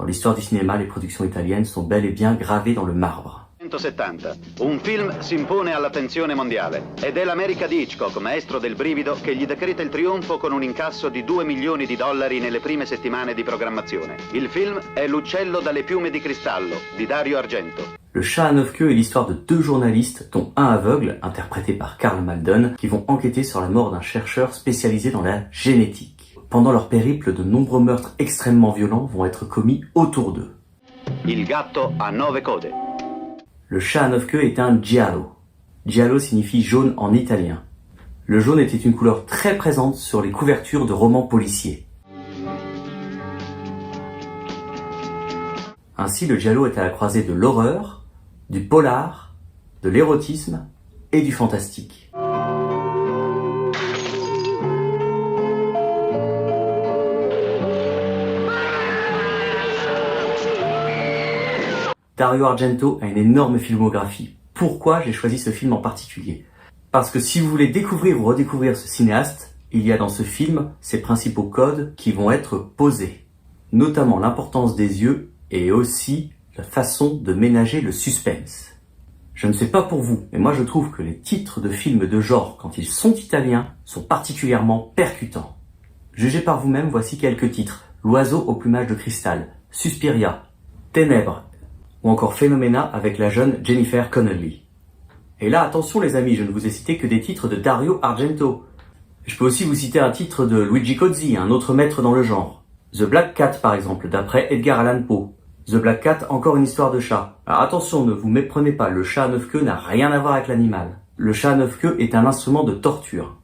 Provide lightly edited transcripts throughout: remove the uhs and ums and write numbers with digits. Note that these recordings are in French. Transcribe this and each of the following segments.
Dans l'histoire du cinéma, les productions italiennes sont bel et bien gravées dans le marbre. 170. Un film si impone all'attenzione mondiale ed è l'America di Hitchcock, maestro del brivido, che gli decreta il trionfo con un incasso di $2 milioni nelle prime settimane di programmazione. Il film è L'uccello dalle piume di cristallo di Dario Argento. Le chat à 9 queues est l'histoire de deux journalistes, dont un aveugle, interprété par Karl Malden, qui vont enquêter sur la mort d'un chercheur spécialisé dans la génétique. Pendant leur périple, de nombreux meurtres extrêmement violents vont être commis autour d'eux. Il gatto a 9 code. Le chat à 9 queues est un giallo. Giallo signifie jaune en italien. Le jaune était une couleur très présente sur les couvertures de romans policiers. Ainsi, le giallo est à la croisée de l'horreur, du polar, de l'érotisme et du fantastique. Dario Argento a une énorme filmographie. Pourquoi j'ai choisi ce film en particulier? Parce que si vous voulez découvrir ou redécouvrir ce cinéaste, il y a dans ce film ses principaux codes qui vont être posés. Notamment l'importance des yeux et aussi la façon de ménager le suspense. Je ne sais pas pour vous, mais moi je trouve que les titres de films de genre, quand ils sont italiens, sont particulièrement percutants. Jugez par vous-même, voici quelques titres. L'oiseau au plumage de cristal, Suspiria, Ténèbres, ou encore Phénoména avec la jeune Jennifer Connelly. Et là, attention les amis, je ne vous ai cité que des titres de Dario Argento. Je peux aussi vous citer un titre de Luigi Cozzi, un autre maître dans le genre. The Black Cat par exemple, d'après Edgar Allan Poe. The Black Cat, encore une histoire de chat. Alors attention, ne vous méprenez pas, le chat à 9 queues n'a rien à voir avec l'animal. Le chat à 9 queues est un instrument de torture.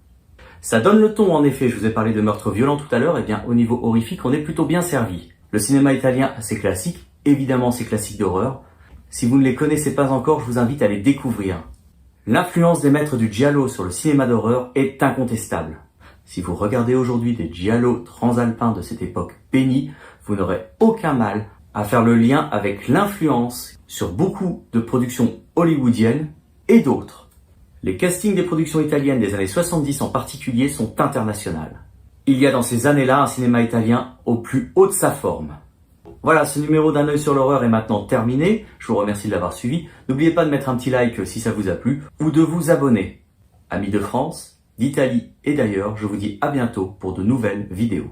Ça donne le ton en effet, je vous ai parlé de meurtres violents tout à l'heure, et bien au niveau horrifique, on est plutôt bien servi. Le cinéma italien a ses classiques, évidemment ses classiques d'horreur. Si vous ne les connaissez pas encore, je vous invite à les découvrir. L'influence des maîtres du giallo sur le cinéma d'horreur est incontestable. Si vous regardez aujourd'hui des giallos transalpins de cette époque bénie, vous n'aurez aucun mal à faire le lien avec l'influence sur beaucoup de productions hollywoodiennes et d'autres. Les castings des productions italiennes des années 70 en particulier sont internationales. Il y a dans ces années-là un cinéma italien au plus haut de sa forme. Voilà, ce numéro d'un œil sur l'horreur est maintenant terminé. Je vous remercie de l'avoir suivi. N'oubliez pas de mettre un petit like si ça vous a plu ou de vous abonner. Amis de France, d'Italie et d'ailleurs, je vous dis à bientôt pour de nouvelles vidéos.